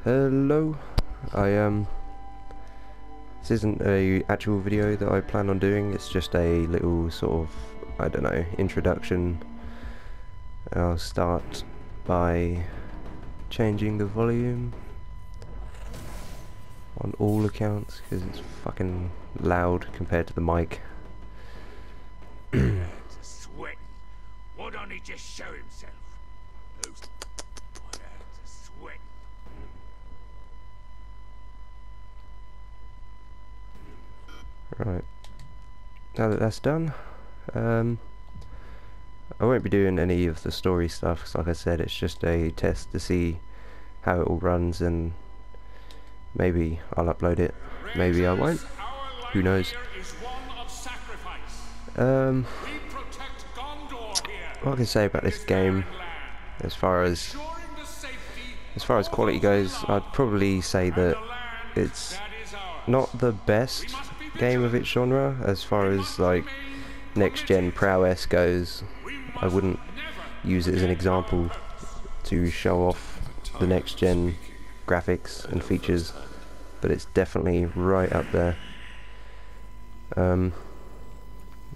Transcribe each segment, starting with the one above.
Hello. This isn't a actual video that I plan on doing. It's just a little sort of, I don't know, introduction. I'll start by changing the volume on all accounts because it's fucking loud compared to the mic. Sweat. Why don't he just show himself? Sweat. Right. Now that that's done, I won't be doing any of the story stuff, 'cause like I said, it's just a test to see how it all runs, and maybe I'll upload it, maybe I won't, who knows. What I can say about this game, as far as quality goes, I'd probably say that it's not the best game of its genre as far as like next gen prowess goes. I wouldn't use it as an example to show off the next gen graphics and features, but it's definitely right up there. So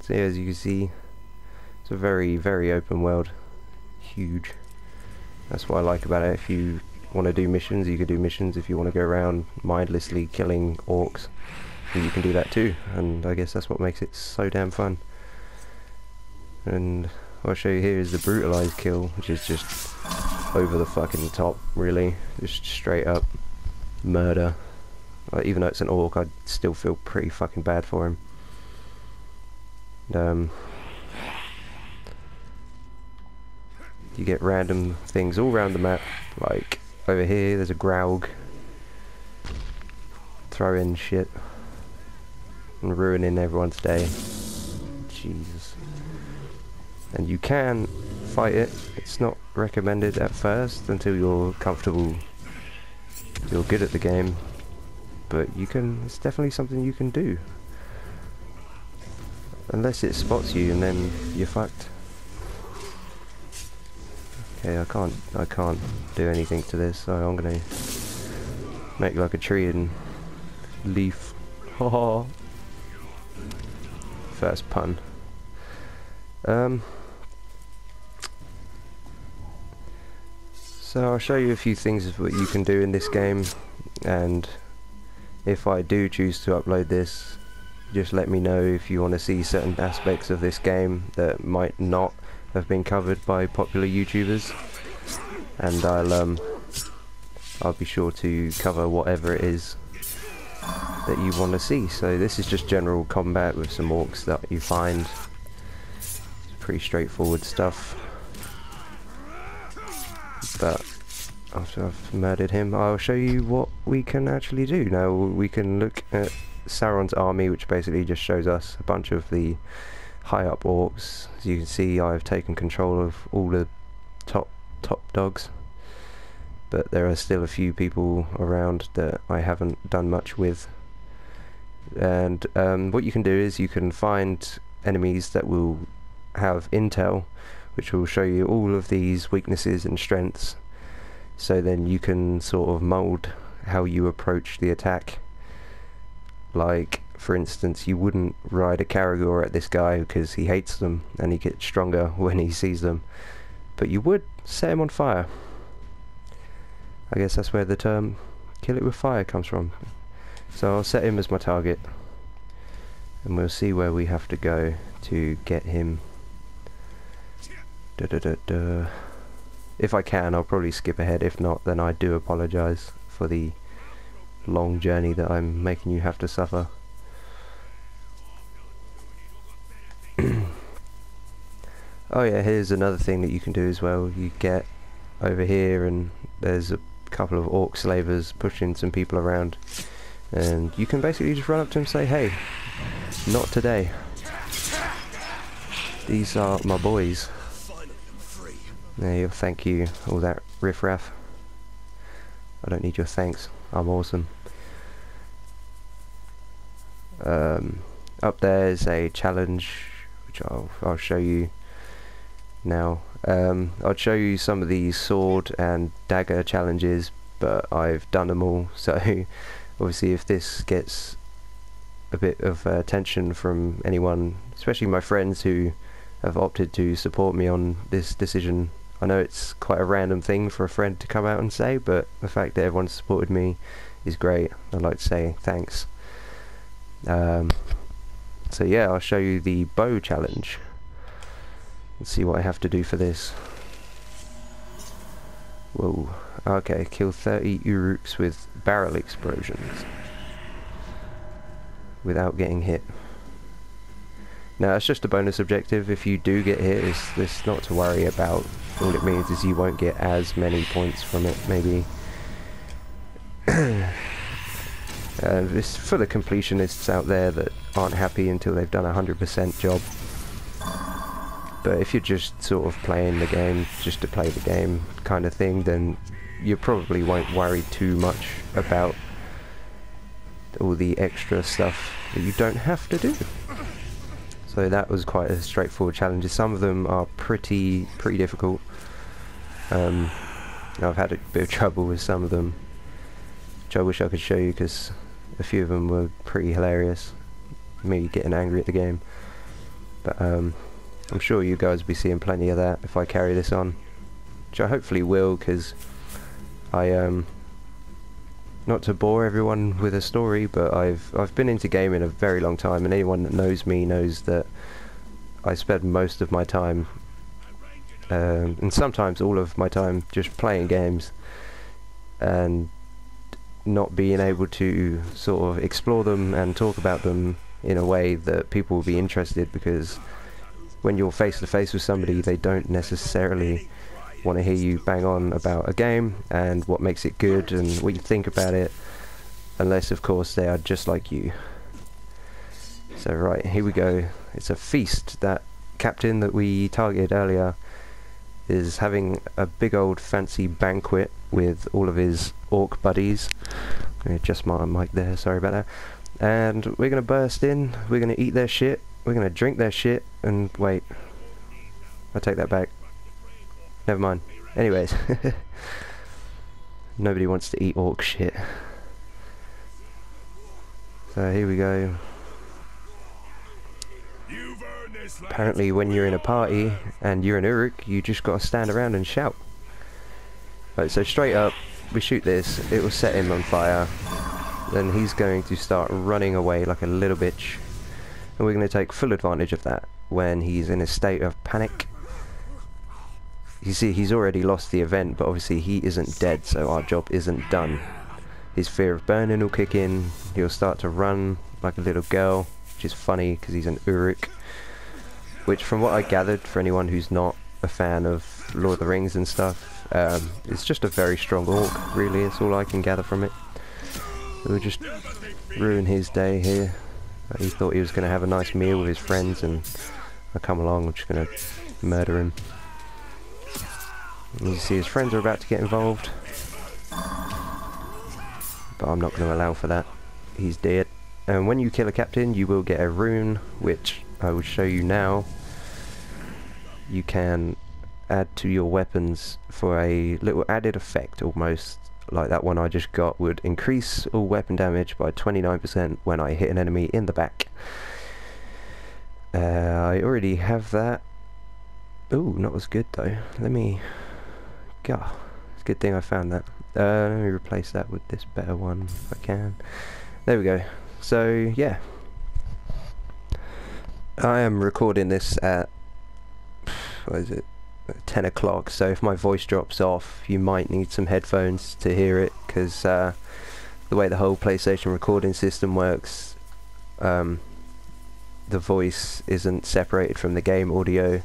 yeah, as you can see, it's a very, very open world, huge. That's what I like about it. If you want to do missions, you can do missions. If you want to go around mindlessly killing orcs, you can do that too, and I guess that's what makes it so damn fun. And what I'll show you here is the brutalized kill, which is just over the fucking top, really, just straight up murder. Like, even though it's an orc, I'd still feel pretty fucking bad for him. You get random things all around the map, like over here there's a Graug throwing shit and ruining everyone's day. Jesus. And you can fight it. It's not recommended at first until you're comfortable, you're good at the game, but you can, it's definitely something you can do. Unless it spots you and then you're fucked. Okay, I can't do anything to this, so I'm gonna make like a tree and leaf. Haha. First pun. So I'll show you a few things of what you can do in this game, and if I do choose to upload this, just let me know if you want to see certain aspects of this game that might not have been covered by popular YouTubers, and I'll be sure to cover whatever it is that you want to see. So this is just general combat with some orcs that you find. It's pretty straightforward stuff. But after I've murdered him, I'll show you what we can actually do. Now we can look at Sauron's army, which basically just shows us a bunch of the high up orcs. As you can see, I've taken control of all the top dogs, but there are still a few people around that I haven't done much with. And what you can do is you can find enemies that will have intel, which will show you all of these weaknesses and strengths, so then you can sort of mold how you approach the attack. Like, for instance, you wouldn't ride a Caragor at this guy because he hates them and he gets stronger when he sees them, but you would set him on fire. I guess that's where the term kill it with fire comes from. So I'll set him as my target, and we'll see where we have to go to get him. If I can, I'll probably skip ahead. If not, then I do apologise for the long journey that I'm making you have to suffer. Oh yeah, here's another thing that you can do as well. You get over here and there's a couple of orc slavers pushing some people around, and you can basically just run up to them and say, hey, not today. These are my boys. There you go, thank you, all that riffraff. I don't need your thanks, I'm awesome. Up there is a challenge, which I'll show you now. I'll show you some of these sword and dagger challenges, but I've done them all, so obviously if this gets a bit of attention from anyone, especially my friends who have opted to support me on this decision. I know it's quite a random thing for a friend to come out and say, but the fact that everyone's supported me is great. I'd like to say thanks. So yeah, I'll show you the bow challenge. Let's see what I have to do for this. Whoa. Okay, kill 30 Uruks with barrel explosions without getting hit. Now it's just a bonus objective. If you do get hit, it's not to worry about. All it means is you won't get as many points from it, maybe. It's for the completionists out there that aren't happy until they've done a 100% job. But if you're just sort of playing the game just to play the game kind of thing, then you probably won't worry too much about all the extra stuff that you don't have to do. So that was quite a straightforward challenge. Some of them are pretty difficult. I've had a bit of trouble with some of them, which I wish I could show you because a few of them were pretty hilarious. Me getting angry at the game. But I'm sure you guys will be seeing plenty of that if I carry this on, which I hopefully will, because I not to bore everyone with a story, but I've been into gaming a very long time, and anyone that knows me knows that I spend most of my time and sometimes all of my time just playing games and not being able to sort of explore them and talk about them in a way that people will be interested, because when you're face to face with somebody, they don't necessarily want to hear you bang on about a game and what makes it good and what you think about it, unless of course they are just like you. So right, here we go. It's a feast. That captain that we targeted earlier is having a big old fancy banquet with all of his orc buddies. Let me adjust my mic there, sorry about that. And we're gonna burst in, we're gonna eat their shit, we're gonna drink their shit, and wait, I take that back. Never mind. Anyways, nobody wants to eat orc shit. So here we go. Apparently when you're in a party and you're an Uruk, you just gotta stand around and shout. Right, so straight up, we shoot this, it will set him on fire, then he's going to start running away like a little bitch, and we're going to take full advantage of that when he's in a state of panic. You see, he's already lost the event, but obviously he isn't dead, so our job isn't done. His fear of burning will kick in, he'll start to run like a little girl, which is funny because he's an Uruk, which from what I gathered, for anyone who's not a fan of Lord of the Rings and stuff, it's just a very strong orc, really, it's all I can gather from it. We'll just ruin his day here. He thought he was going to have a nice meal with his friends, and I come along, I'm just going to murder him. And you see his friends are about to get involved, but I'm not going to allow for that. He's dead. And when you kill a captain, you will get a rune, which I will show you now. You can add to your weapons for a little added effect, almost like that one I just got would increase all weapon damage by 29% when I hit an enemy in the back. I already have that. Ooh, not as good though. Let me... God, it's a good thing I found that. Let me replace that with this better one if I can. There we go. So, yeah. I am recording this at... what is it? 10 o'clock, so if my voice drops off you might need some headphones to hear it, because the way the whole PlayStation recording system works, the voice isn't separated from the game audio,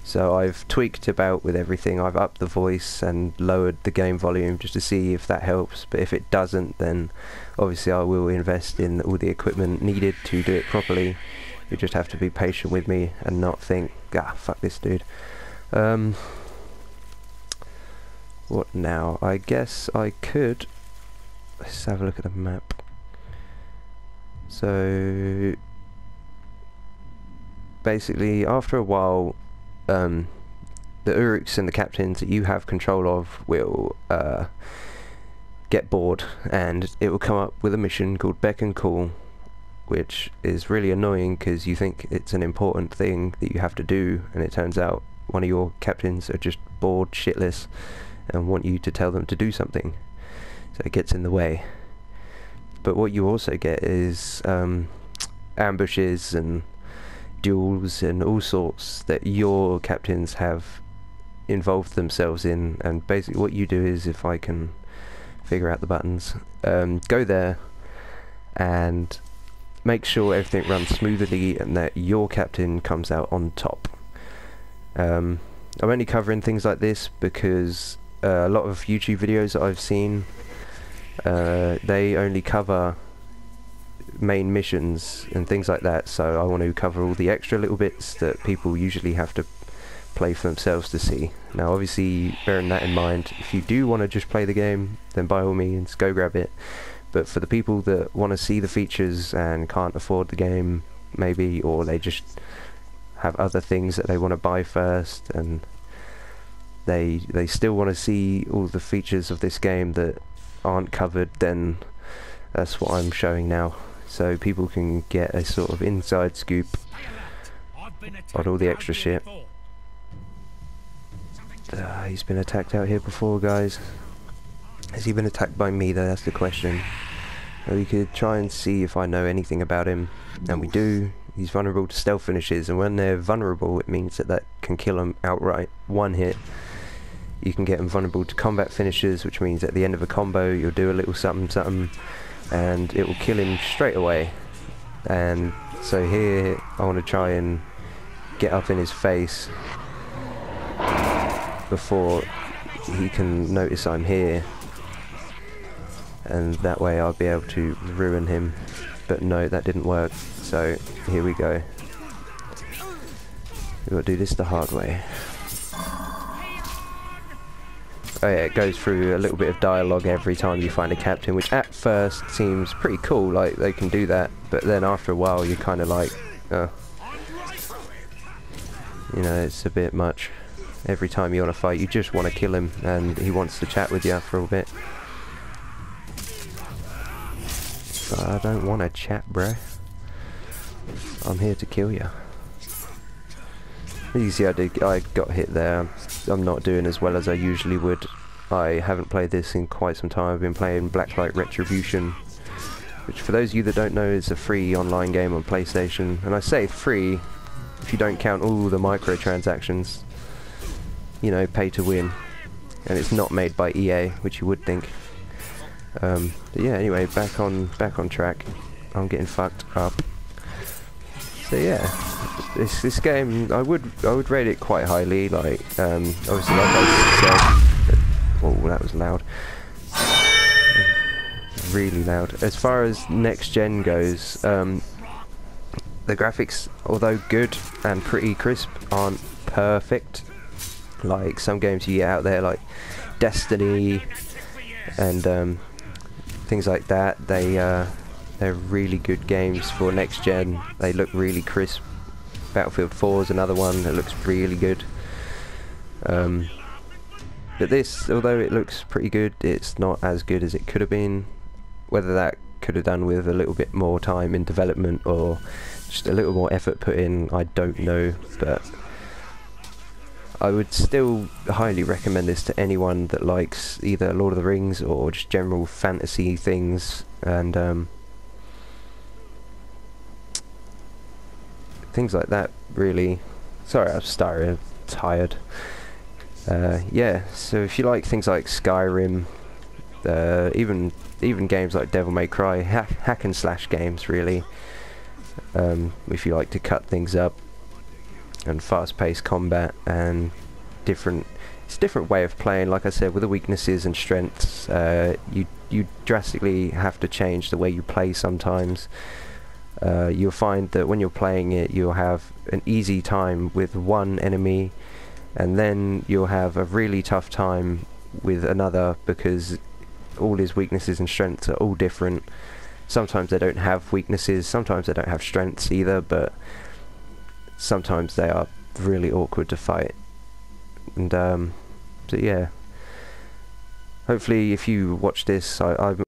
so I've tweaked about with everything. I've upped the voice and lowered the game volume just to see if that helps, but if it doesn't, then obviously I will invest in all the equipment needed to do it properly. You just have to be patient with me and not think, ah, fuck this dude. What now? I guess I could... let's have a look at the map. So... basically, after a while, the Uruks and the captains that you have control of will get bored, and it will come up with a mission called Beck and Call, which is really annoying because you think it's an important thing that you have to do, and it turns out one of your captains are just bored shitless and want you to tell them to do something, so it gets in the way. But what you also get is ambushes and duels and all sorts that your captains have involved themselves in, and basically what you do is, if I can figure out the buttons, go there and make sure everything runs smoothly and that your captain comes out on top. I'm only covering things like this because a lot of YouTube videos that I've seen, they only cover main missions and things like that, so I want to cover all the extra little bits that people usually have to play for themselves to see. Now obviously, bearing that in mind, if you do want to just play the game, then by all means go grab it, but for the people that want to see the features and can't afford the game maybe, or they just have other things that they want to buy first, and they still want to see all the features of this game that aren't covered, then that's what I'm showing now, so people can get a sort of inside scoop on all the extra shit. He's been attacked out here before, guys. Has he been attacked by me though? That's the question. We could try and see if I know anything about him, and we do. He's vulnerable to stealth finishes, and when they're vulnerable, it means that can kill them outright, one hit. You can get them vulnerable to combat finishes, which means at the end of a combo you'll do a little something something and it will kill him straight away. And so here I want to try and get up in his face before he can notice I'm here, and that way I'll be able to ruin him. But no, that didn't work, so here we go. We've got to do this the hard way. Oh yeah, it goes through a little bit of dialogue every time you find a captain, which at first seems pretty cool, like they can do that, but then after a while you're kind of like, you know, it's a bit much. Every time you want to fight, you just want to kill him, and he wants to chat with you for a bit. But I don't want to chat, bro. I'm here to kill you. You see, I got hit there. I'm not doing as well as I usually would. I haven't played this in quite some time. I've been playing Blacklight Retribution, which for those of you that don't know is a free online game on PlayStation. And I say free if you don't count all the microtransactions. You know, pay to win. And it's not made by EA, which you would think. But yeah, anyway, back on track. I'm getting fucked up. So yeah, this game, I would rate it quite highly. Like obviously, like I said, oh, that was loud, really loud. As far as next gen goes, the graphics, although good and pretty crisp, aren't perfect. Like some games you get out there, like Destiny and things like that, they're really good games for next gen. They look really crisp. Battlefield 4 is another one that looks really good. But this, although it looks pretty good, it's not as good as it could have been. Whether that could have done with a little bit more time in development or just a little more effort put in, I don't know. But I would still highly recommend this to anyone that likes either Lord of the Rings or just general fantasy things, and things like that, really. Sorry, I'm starting tired. Yeah, so if you like things like Skyrim, even games like Devil May Cry, hack and slash games, really. If you like to cut things up and fast-paced combat and it's a different way of playing. Like I said, with the weaknesses and strengths, you drastically have to change the way you play sometimes. You'll find that when you're playing it, you'll have an easy time with one enemy, and then you'll have a really tough time with another, because all his weaknesses and strengths are all different. Sometimes they don't have weaknesses, sometimes they don't have strengths either, but sometimes they are really awkward to fight. And so yeah, hopefully if you watch this, I'm